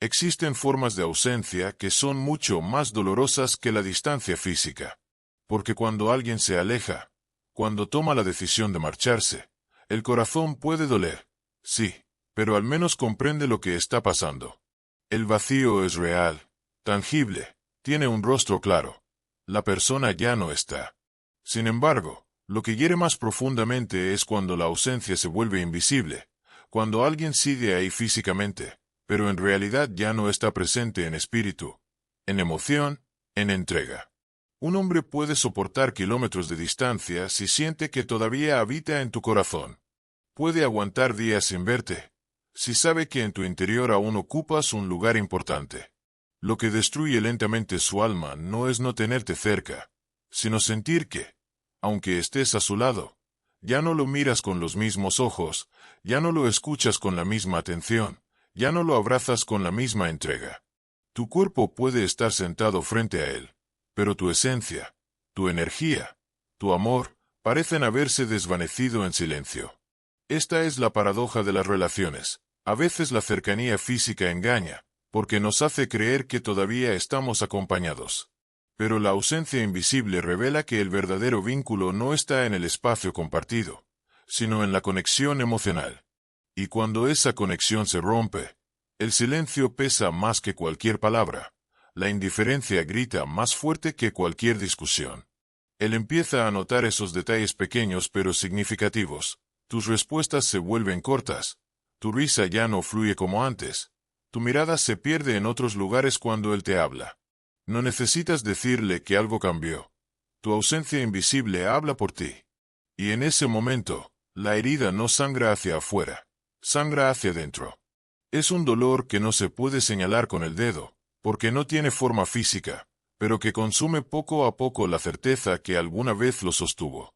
Existen formas de ausencia que son mucho más dolorosas que la distancia física. Porque cuando alguien se aleja, cuando toma la decisión de marcharse, el corazón puede doler, sí, pero al menos comprende lo que está pasando. El vacío es real, tangible, tiene un rostro claro. La persona ya no está. Sin embargo, lo que hiere más profundamente es cuando la ausencia se vuelve invisible, cuando alguien sigue ahí físicamente, pero en realidad ya no está presente en espíritu, en emoción, en entrega. Un hombre puede soportar kilómetros de distancia si siente que todavía habita en tu corazón. Puede aguantar días sin verte, si sabe que en tu interior aún ocupas un lugar importante. Lo que destruye lentamente su alma no es no tenerte cerca, sino sentir que, aunque estés a su lado, ya no lo miras con los mismos ojos, ya no lo escuchas con la misma atención, ya no lo abrazas con la misma entrega. Tu cuerpo puede estar sentado frente a él, pero tu esencia, tu energía, tu amor, parecen haberse desvanecido en silencio. Esta es la paradoja de las relaciones. A veces la cercanía física engaña, porque nos hace creer que todavía estamos acompañados. Pero la ausencia invisible revela que el verdadero vínculo no está en el espacio compartido, sino en la conexión emocional. Y cuando esa conexión se rompe, el silencio pesa más que cualquier palabra. La indiferencia grita más fuerte que cualquier discusión. Él empieza a notar esos detalles pequeños pero significativos. Tus respuestas se vuelven cortas. Tu risa ya no fluye como antes. Tu mirada se pierde en otros lugares cuando él te habla. No necesitas decirle que algo cambió. Tu ausencia invisible habla por ti. Y en ese momento, la herida no sangra hacia afuera, sangra hacia dentro. Es un dolor que no se puede señalar con el dedo, porque no tiene forma física, pero que consume poco a poco la certeza que alguna vez lo sostuvo.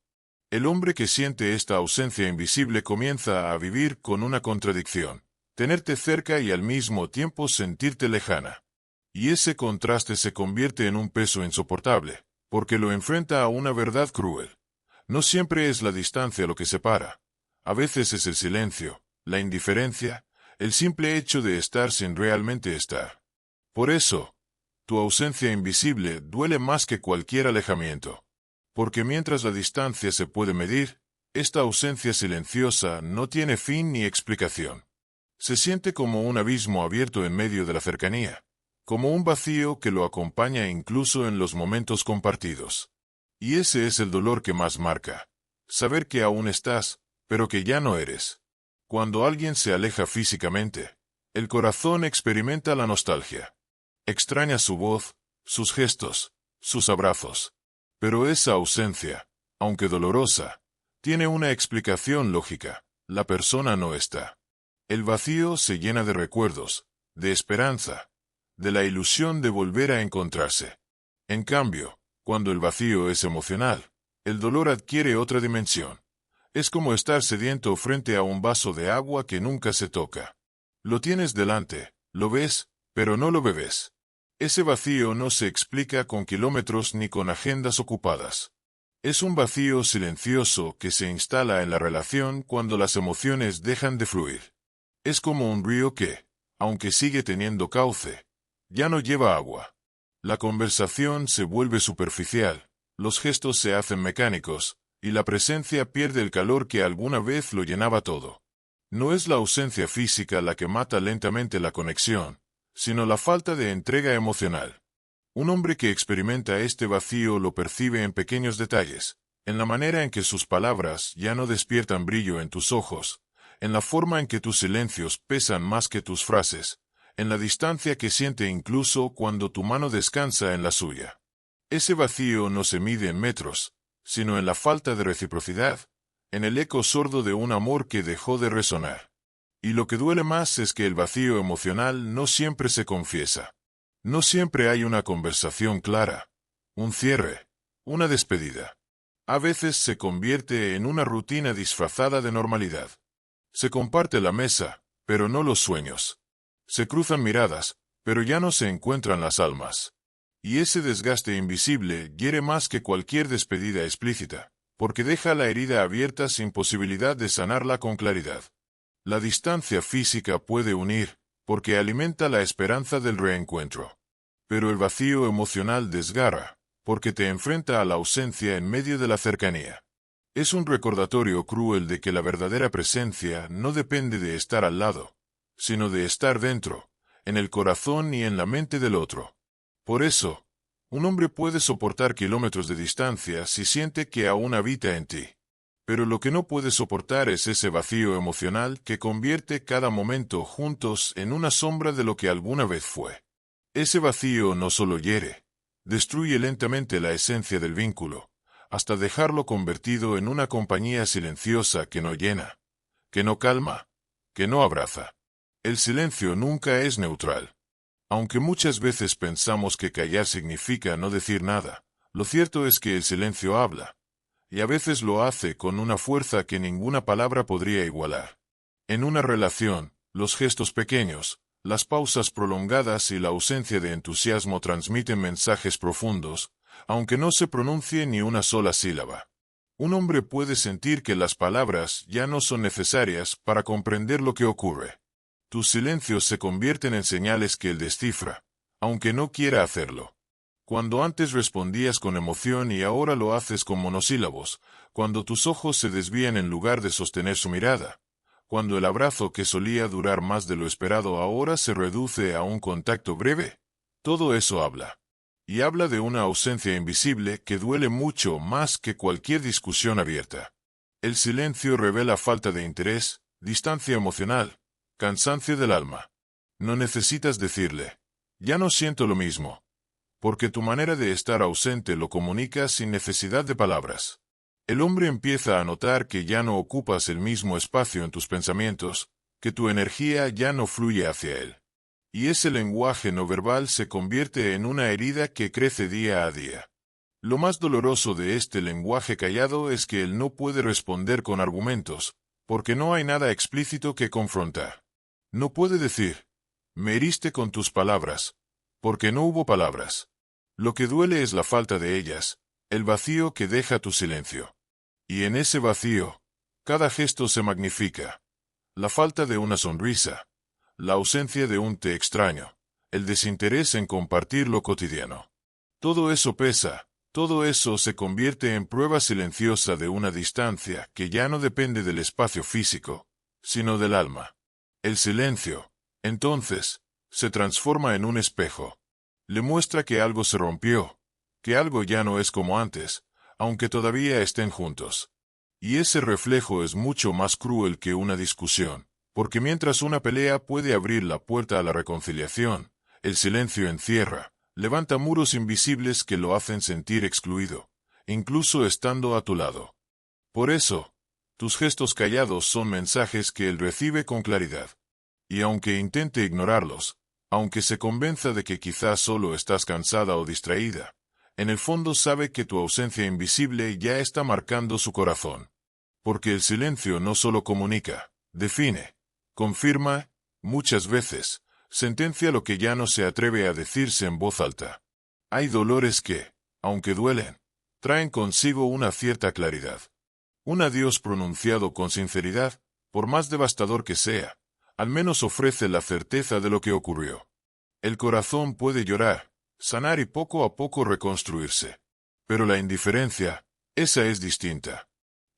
El hombre que siente esta ausencia invisible comienza a vivir con una contradicción: tenerte cerca y al mismo tiempo sentirte lejana. Y ese contraste se convierte en un peso insoportable, porque lo enfrenta a una verdad cruel. No siempre es la distancia lo que separa. A veces es el silencio, la indiferencia, el simple hecho de estar sin realmente estar. Por eso, tu ausencia invisible duele más que cualquier alejamiento. Porque mientras la distancia se puede medir, esta ausencia silenciosa no tiene fin ni explicación. Se siente como un abismo abierto en medio de la cercanía, como un vacío que lo acompaña incluso en los momentos compartidos. Y ese es el dolor que más marca: saber que aún estás, pero que ya no eres. Cuando alguien se aleja físicamente, el corazón experimenta la nostalgia. Extraña su voz, sus gestos, sus abrazos. Pero esa ausencia, aunque dolorosa, tiene una explicación lógica: la persona no está. El vacío se llena de recuerdos, de esperanza, de la ilusión de volver a encontrarse. En cambio, cuando el vacío es emocional, el dolor adquiere otra dimensión. Es como estar sediento frente a un vaso de agua que nunca se toca. Lo tienes delante, lo ves, pero no lo bebes. Ese vacío no se explica con kilómetros ni con agendas ocupadas. Es un vacío silencioso que se instala en la relación cuando las emociones dejan de fluir. Es como un río que, aunque sigue teniendo cauce, ya no lleva agua. La conversación se vuelve superficial, los gestos se hacen mecánicos, y la presencia pierde el calor que alguna vez lo llenaba todo. No es la ausencia física la que mata lentamente la conexión, sino la falta de entrega emocional. Un hombre que experimenta este vacío lo percibe en pequeños detalles, en la manera en que sus palabras ya no despiertan brillo en tus ojos, en la forma en que tus silencios pesan más que tus frases, en la distancia que siente incluso cuando tu mano descansa en la suya. Ese vacío no se mide en metros, sino en la falta de reciprocidad, en el eco sordo de un amor que dejó de resonar. Y lo que duele más es que el vacío emocional no siempre se confiesa. No siempre hay una conversación clara, un cierre, una despedida. A veces se convierte en una rutina disfrazada de normalidad. Se comparte la mesa, pero no los sueños. Se cruzan miradas, pero ya no se encuentran las almas. Y ese desgaste invisible hiere más que cualquier despedida explícita, porque deja la herida abierta sin posibilidad de sanarla con claridad. La distancia física puede unir, porque alimenta la esperanza del reencuentro. Pero el vacío emocional desgarra, porque te enfrenta a la ausencia en medio de la cercanía. Es un recordatorio cruel de que la verdadera presencia no depende de estar al lado, sino de estar dentro, en el corazón y en la mente del otro. Por eso, un hombre puede soportar kilómetros de distancia si siente que aún habita en ti. Pero lo que no puede soportar es ese vacío emocional que convierte cada momento juntos en una sombra de lo que alguna vez fue. Ese vacío no solo hiere, destruye lentamente la esencia del vínculo, hasta dejarlo convertido en una compañía silenciosa que no llena, que no calma, que no abraza. El silencio nunca es neutral. Aunque muchas veces pensamos que callar significa no decir nada, lo cierto es que el silencio habla, y a veces lo hace con una fuerza que ninguna palabra podría igualar. En una relación, los gestos pequeños, las pausas prolongadas y la ausencia de entusiasmo transmiten mensajes profundos, aunque no se pronuncie ni una sola sílaba. Un hombre puede sentir que las palabras ya no son necesarias para comprender lo que ocurre. Tus silencios se convierten en señales que él descifra, aunque no quiera hacerlo. Cuando antes respondías con emoción y ahora lo haces con monosílabos, cuando tus ojos se desvían en lugar de sostener su mirada, cuando el abrazo que solía durar más de lo esperado ahora se reduce a un contacto breve, todo eso habla. Y habla de una ausencia invisible que duele mucho más que cualquier discusión abierta. El silencio revela falta de interés, distancia emocional, cansancio del alma. No necesitas decirle, ya no siento lo mismo, porque tu manera de estar ausente lo comunica sin necesidad de palabras. El hombre empieza a notar que ya no ocupas el mismo espacio en tus pensamientos, que tu energía ya no fluye hacia él. Y ese lenguaje no verbal se convierte en una herida que crece día a día. Lo más doloroso de este lenguaje callado es que él no puede responder con argumentos, porque no hay nada explícito que confrontar. No puede decir, me heriste con tus palabras, porque no hubo palabras. Lo que duele es la falta de ellas, el vacío que deja tu silencio. Y en ese vacío, cada gesto se magnifica. La falta de una sonrisa, la ausencia de un te extraño, el desinterés en compartir lo cotidiano. Todo eso pesa, todo eso se convierte en prueba silenciosa de una distancia que ya no depende del espacio físico, sino del alma. El silencio, entonces, se transforma en un espejo. Le muestra que algo se rompió, que algo ya no es como antes, aunque todavía estén juntos. Y ese reflejo es mucho más cruel que una discusión, porque mientras una pelea puede abrir la puerta a la reconciliación, el silencio encierra, levanta muros invisibles que lo hacen sentir excluido, incluso estando a tu lado. Por eso, tus gestos callados son mensajes que él recibe con claridad. Y aunque intente ignorarlos, aunque se convenza de que quizás solo estás cansada o distraída, en el fondo sabe que tu ausencia invisible ya está marcando su corazón. Porque el silencio no solo comunica, define, confirma, muchas veces, sentencia lo que ya no se atreve a decirse en voz alta. Hay dolores que, aunque duelen, traen consigo una cierta claridad. Un adiós pronunciado con sinceridad, por más devastador que sea, al menos ofrece la certeza de lo que ocurrió. El corazón puede llorar, sanar y poco a poco reconstruirse. Pero la indiferencia, esa es distinta.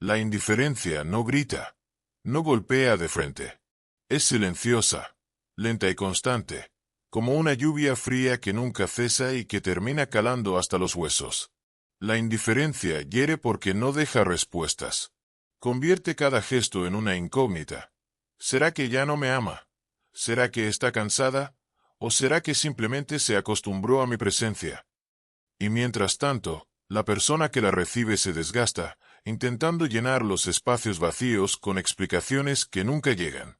La indiferencia no grita, no golpea de frente. Es silenciosa, lenta y constante, como una lluvia fría que nunca cesa y que termina calando hasta los huesos. La indiferencia hiere porque no deja respuestas. Convierte cada gesto en una incógnita. ¿Será que ya no me ama? ¿Será que está cansada? ¿O será que simplemente se acostumbró a mi presencia? Y mientras tanto, la persona que la recibe se desgasta, intentando llenar los espacios vacíos con explicaciones que nunca llegan.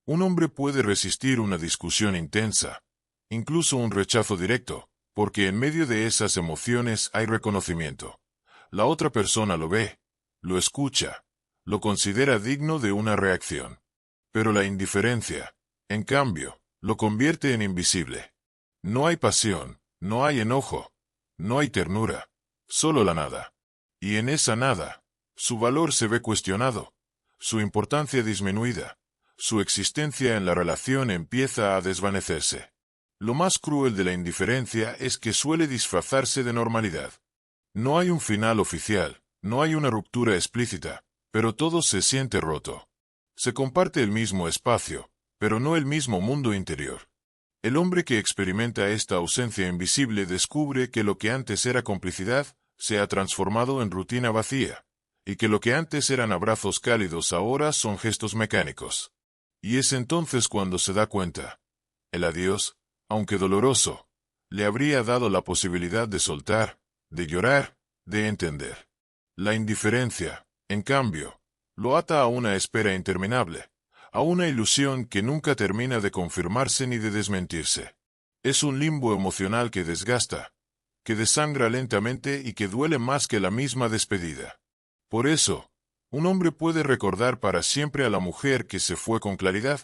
Un hombre puede resistir una discusión intensa, incluso un rechazo directo, porque en medio de esas emociones hay reconocimiento. La otra persona lo ve, lo escucha, lo considera digno de una reacción. Pero la indiferencia, en cambio, lo convierte en invisible. No hay pasión, no hay enojo, no hay ternura, solo la nada. Y en esa nada, su valor se ve cuestionado, su importancia disminuida, su existencia en la relación empieza a desvanecerse. Lo más cruel de la indiferencia es que suele disfrazarse de normalidad. No hay un final oficial, no hay una ruptura explícita, pero todo se siente roto. Se comparte el mismo espacio, pero no el mismo mundo interior. El hombre que experimenta esta ausencia invisible descubre que lo que antes era complicidad se ha transformado en rutina vacía, y que lo que antes eran abrazos cálidos ahora son gestos mecánicos. Y es entonces cuando se da cuenta. El adiós, aunque doloroso, le habría dado la posibilidad de soltar, de llorar, de entender. La indiferencia, en cambio, lo ata a una espera interminable, a una ilusión que nunca termina de confirmarse ni de desmentirse. Es un limbo emocional que desgasta, que desangra lentamente y que duele más que la misma despedida. Por eso, un hombre puede recordar para siempre a la mujer que se fue con claridad,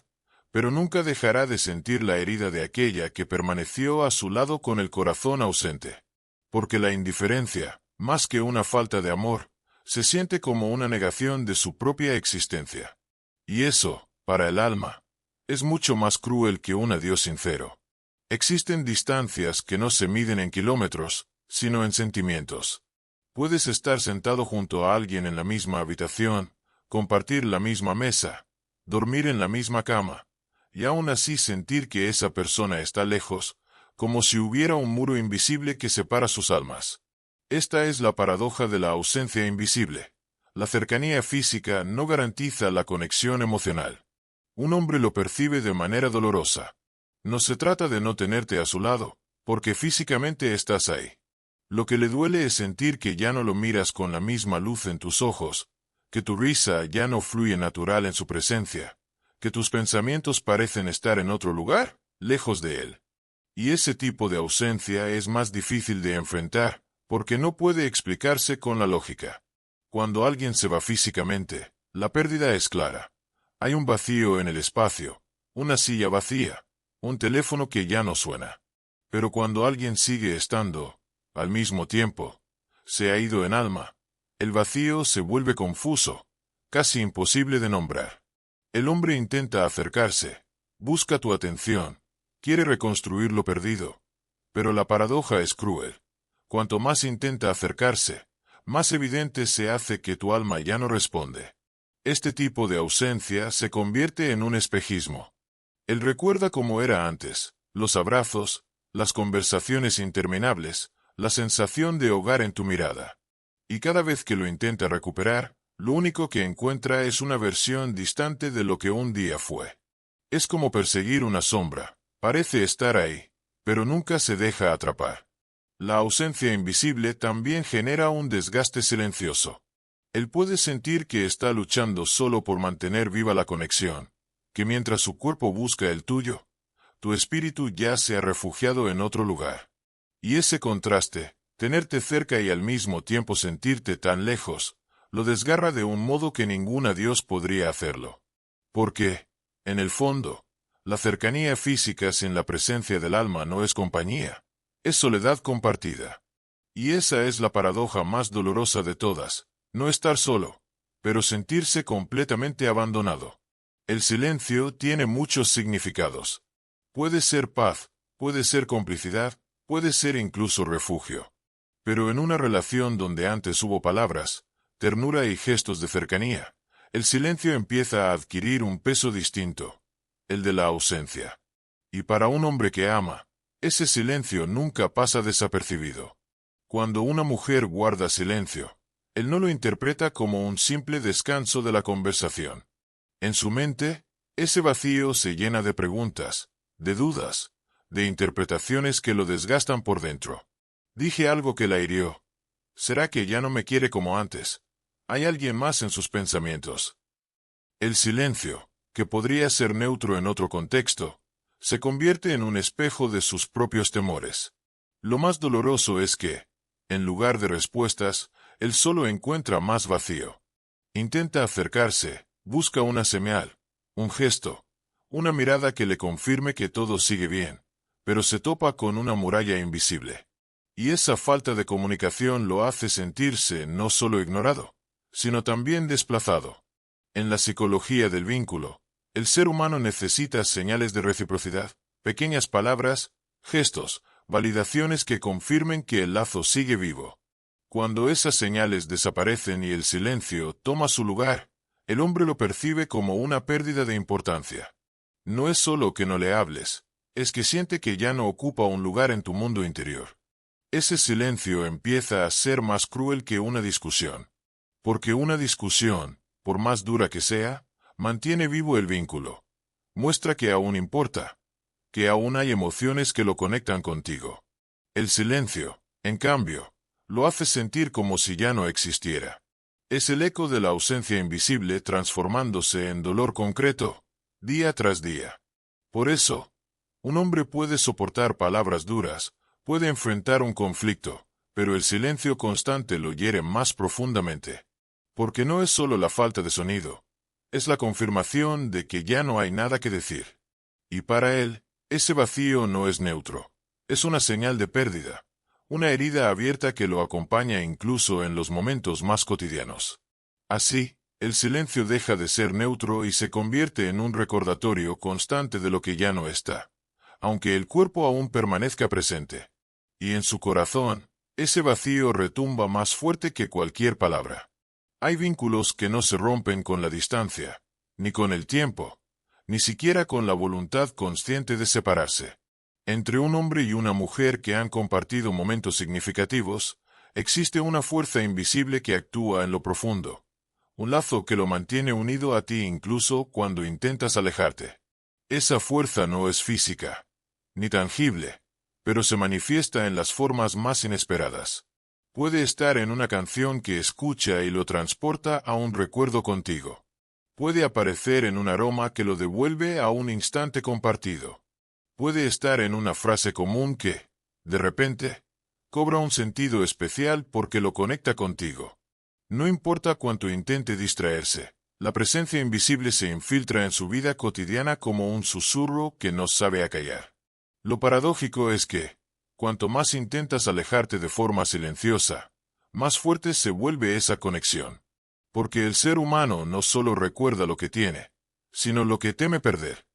pero nunca dejará de sentir la herida de aquella que permaneció a su lado con el corazón ausente. Porque la indiferencia, más que una falta de amor, se siente como una negación de su propia existencia. Y eso, para el alma, es mucho más cruel que un adiós sincero. Existen distancias que no se miden en kilómetros, sino en sentimientos. Puedes estar sentado junto a alguien en la misma habitación, compartir la misma mesa, dormir en la misma cama, y aún así sentir que esa persona está lejos, como si hubiera un muro invisible que separa sus almas. Esta es la paradoja de la ausencia invisible. La cercanía física no garantiza la conexión emocional. Un hombre lo percibe de manera dolorosa. No se trata de no tenerte a su lado, porque físicamente estás ahí. Lo que le duele es sentir que ya no lo miras con la misma luz en tus ojos, que tu risa ya no fluye natural en su presencia, que tus pensamientos parecen estar en otro lugar, lejos de él. Y ese tipo de ausencia es más difícil de enfrentar, porque no puede explicarse con la lógica. Cuando alguien se va físicamente, la pérdida es clara. Hay un vacío en el espacio, una silla vacía, un teléfono que ya no suena. Pero cuando alguien sigue estando, al mismo tiempo, se ha ido en alma, el vacío se vuelve confuso, casi imposible de nombrar. El hombre intenta acercarse, busca tu atención, quiere reconstruir lo perdido. Pero la paradoja es cruel. Cuanto más intenta acercarse, más evidente se hace que tu alma ya no responde. Este tipo de ausencia se convierte en un espejismo. Él recuerda cómo era antes, los abrazos, las conversaciones interminables, la sensación de hogar en tu mirada. Y cada vez que lo intenta recuperar, lo único que encuentra es una versión distante de lo que un día fue. Es como perseguir una sombra, parece estar ahí, pero nunca se deja atrapar. La ausencia invisible también genera un desgaste silencioso. Él puede sentir que está luchando solo por mantener viva la conexión, que mientras su cuerpo busca el tuyo, tu espíritu ya se ha refugiado en otro lugar. Y ese contraste, tenerte cerca y al mismo tiempo sentirte tan lejos, lo desgarra de un modo que ningún adiós podría hacerlo. Porque, en el fondo, la cercanía física sin la presencia del alma no es compañía, es soledad compartida. Y esa es la paradoja más dolorosa de todas. No estar solo, pero sentirse completamente abandonado. El silencio tiene muchos significados. Puede ser paz, puede ser complicidad, puede ser incluso refugio. Pero en una relación donde antes hubo palabras, ternura y gestos de cercanía, el silencio empieza a adquirir un peso distinto, el de la ausencia. Y para un hombre que ama, ese silencio nunca pasa desapercibido. Cuando una mujer guarda silencio, él no lo interpreta como un simple descanso de la conversación. En su mente, ese vacío se llena de preguntas, de dudas, de interpretaciones que lo desgastan por dentro. Dije algo que la hirió. ¿Será que ya no me quiere como antes? ¿Hay alguien más en sus pensamientos? El silencio, que podría ser neutro en otro contexto, se convierte en un espejo de sus propios temores. Lo más doloroso es que, en lugar de respuestas, él solo encuentra más vacío. Intenta acercarse, busca una señal, un gesto, una mirada que le confirme que todo sigue bien, pero se topa con una muralla invisible. Y esa falta de comunicación lo hace sentirse no solo ignorado, sino también desplazado. En la psicología del vínculo, El ser humano necesita señales de reciprocidad, pequeñas palabras, gestos, validaciones que confirmen que el lazo sigue vivo. Cuando esas señales desaparecen y el silencio toma su lugar, el hombre lo percibe como una pérdida de importancia. No es solo que no le hables, es que siente que ya no ocupa un lugar en tu mundo interior. Ese silencio empieza a ser más cruel que una discusión. Porque una discusión, por más dura que sea, mantiene vivo el vínculo. Muestra que aún importa, que aún hay emociones que lo conectan contigo. El silencio, en cambio, lo hace sentir como si ya no existiera. Es el eco de la ausencia invisible transformándose en dolor concreto, día tras día. Por eso, un hombre puede soportar palabras duras, puede enfrentar un conflicto, pero el silencio constante lo hiere más profundamente. Porque no es solo la falta de sonido, es la confirmación de que ya no hay nada que decir. Y para él, ese vacío no es neutro, es una señal de pérdida, una herida abierta que lo acompaña incluso en los momentos más cotidianos. Así, el silencio deja de ser neutro y se convierte en un recordatorio constante de lo que ya no está, aunque el cuerpo aún permanezca presente. Y en su corazón, ese vacío retumba más fuerte que cualquier palabra. Hay vínculos que no se rompen con la distancia, ni con el tiempo, ni siquiera con la voluntad consciente de separarse. Entre un hombre y una mujer que han compartido momentos significativos, existe una fuerza invisible que actúa en lo profundo. Un lazo que lo mantiene unido a ti incluso cuando intentas alejarte. Esa fuerza no es física, ni tangible, pero se manifiesta en las formas más inesperadas. Puede estar en una canción que escucha y lo transporta a un recuerdo contigo. Puede aparecer en un aroma que lo devuelve a un instante compartido. Puede estar en una frase común que, de repente, cobra un sentido especial porque lo conecta contigo. No importa cuánto intente distraerse, la presencia invisible se infiltra en su vida cotidiana como un susurro que no sabe acallar. Lo paradójico es que, cuanto más intentas alejarte de forma silenciosa, más fuerte se vuelve esa conexión. Porque el ser humano no solo recuerda lo que tiene, sino lo que teme perder.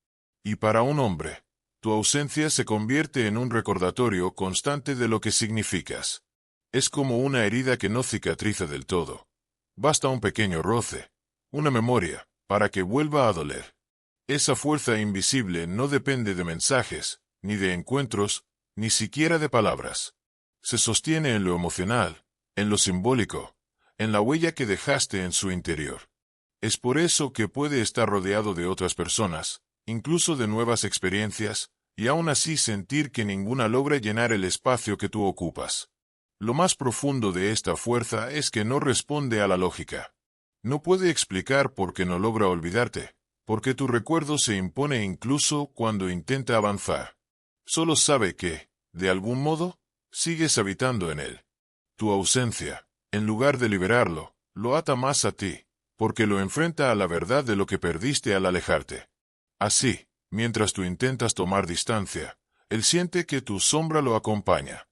Y para un hombre, tu ausencia se convierte en un recordatorio constante de lo que significas. Es como una herida que no cicatriza del todo. Basta un pequeño roce, una memoria, para que vuelva a doler. Esa fuerza invisible no depende de mensajes, ni de encuentros, ni siquiera de palabras. Se sostiene en lo emocional, en lo simbólico, en la huella que dejaste en su interior. Es por eso que puede estar rodeado de otras personas, incluso de nuevas experiencias, y aún así sentir que ninguna logra llenar el espacio que tú ocupas. Lo más profundo de esta fuerza es que no responde a la lógica. No puede explicar por qué no logra olvidarte, porque tu recuerdo se impone incluso cuando intenta avanzar. Solo sabe que, de algún modo, sigues habitando en él. Tu ausencia, en lugar de liberarlo, lo ata más a ti, porque lo enfrenta a la verdad de lo que perdiste al alejarte. Así, mientras tú intentas tomar distancia, él siente que tu sombra lo acompaña.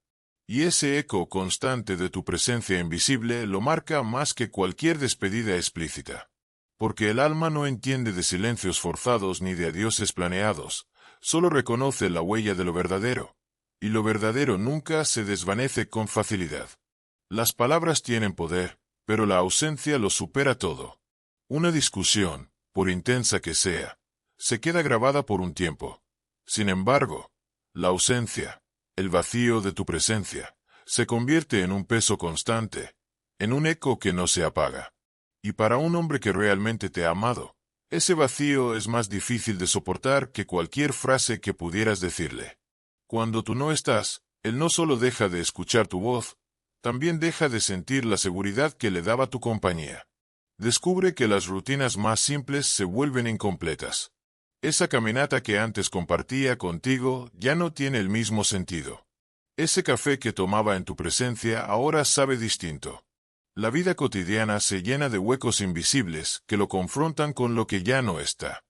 Y ese eco constante de tu presencia invisible lo marca más que cualquier despedida explícita. Porque el alma no entiende de silencios forzados ni de adioses planeados, solo reconoce la huella de lo verdadero. Y lo verdadero nunca se desvanece con facilidad. Las palabras tienen poder, pero la ausencia lo supera todo. Una discusión, por intensa que sea, se queda grabada por un tiempo. Sin embargo, la ausencia, el vacío de tu presencia, se convierte en un peso constante, en un eco que no se apaga. Y para un hombre que realmente te ha amado, ese vacío es más difícil de soportar que cualquier frase que pudieras decirle. Cuando tú no estás, él no solo deja de escuchar tu voz, también deja de sentir la seguridad que le daba tu compañía. Descubre que las rutinas más simples se vuelven incompletas. Esa caminata que antes compartía contigo ya no tiene el mismo sentido. Ese café que tomaba en tu presencia ahora sabe distinto. La vida cotidiana se llena de huecos invisibles que lo confrontan con lo que ya no está.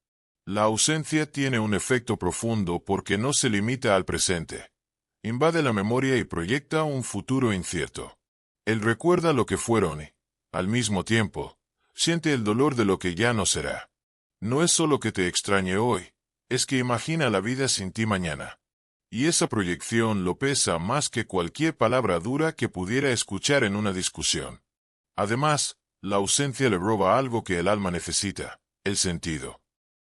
La ausencia tiene un efecto profundo porque no se limita al presente. Invade la memoria y proyecta un futuro incierto. Él recuerda lo que fueron y, al mismo tiempo, siente el dolor de lo que ya no será. No es solo que te extrañe hoy, es que imagina la vida sin ti mañana. Y esa proyección lo pesa más que cualquier palabra dura que pudiera escuchar en una discusión. Además, la ausencia le roba algo que el alma necesita, el sentido.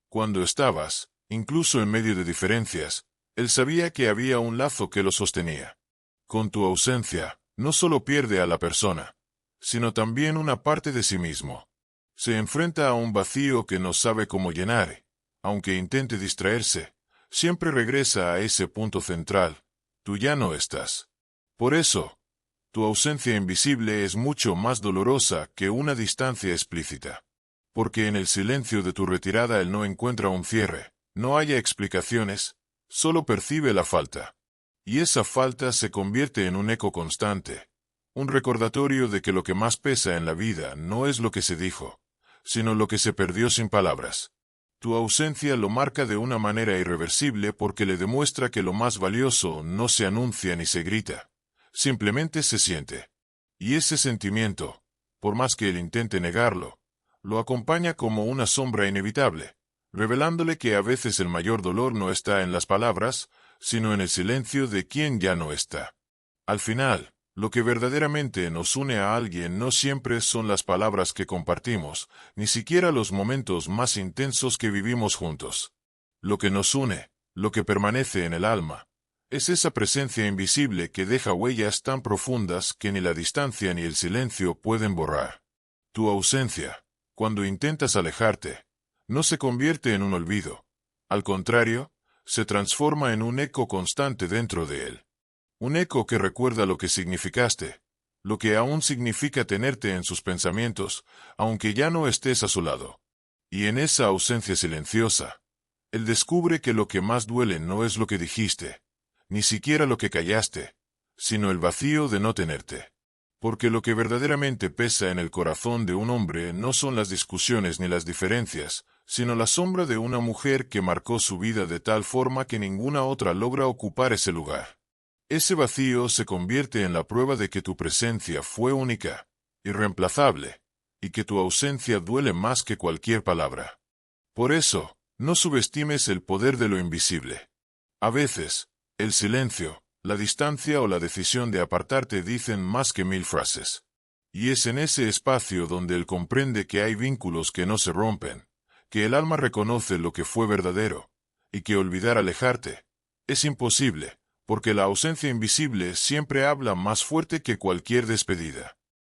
Cuando estabas, incluso en medio de diferencias, él sabía que había un lazo que lo sostenía. Con tu ausencia, no solo pierde a la persona, sino también una parte de sí mismo. Se enfrenta a un vacío que no sabe cómo llenar. Aunque intente distraerse, siempre regresa a ese punto central. Tú ya no estás. Por eso, tu ausencia invisible es mucho más dolorosa que una distancia explícita. Porque en el silencio de tu retirada él no encuentra un cierre, no haya explicaciones, solo percibe la falta. Y esa falta se convierte en un eco constante, un recordatorio de que lo que más pesa en la vida no es lo que se dijo, sino lo que se perdió sin palabras. Tu ausencia lo marca de una manera irreversible porque le demuestra que lo más valioso no se anuncia ni se grita, simplemente se siente. Y ese sentimiento, por más que él intente negarlo, lo acompaña como una sombra inevitable, revelándole que a veces el mayor dolor no está en las palabras, sino en el silencio de quien ya no está. Al final, lo que verdaderamente nos une a alguien no siempre son las palabras que compartimos, ni siquiera los momentos más intensos que vivimos juntos. Lo que nos une, lo que permanece en el alma, es esa presencia invisible que deja huellas tan profundas que ni la distancia ni el silencio pueden borrar. Tu ausencia, cuando intentas alejarte, no se convierte en un olvido. Al contrario, se transforma en un eco constante dentro de él. Un eco que recuerda lo que significaste, lo que aún significa tenerte en sus pensamientos, aunque ya no estés a su lado. Y en esa ausencia silenciosa, él descubre que lo que más duele no es lo que dijiste, ni siquiera lo que callaste, sino el vacío de no tenerte. Porque lo que verdaderamente pesa en el corazón de un hombre no son las discusiones ni las diferencias, sino la sombra de una mujer que marcó su vida de tal forma que ninguna otra logra ocupar ese lugar. Ese vacío se convierte en la prueba de que tu presencia fue única, irreemplazable, y que tu ausencia duele más que cualquier palabra. Por eso, no subestimes el poder de lo invisible. A veces, el silencio, la distancia o la decisión de apartarte dicen más que 1000 frases. Y es en ese espacio donde él comprende que hay vínculos que no se rompen, que el alma reconoce lo que fue verdadero, y que olvidar alejarte es imposible, porque la ausencia invisible siempre habla más fuerte que cualquier despedida.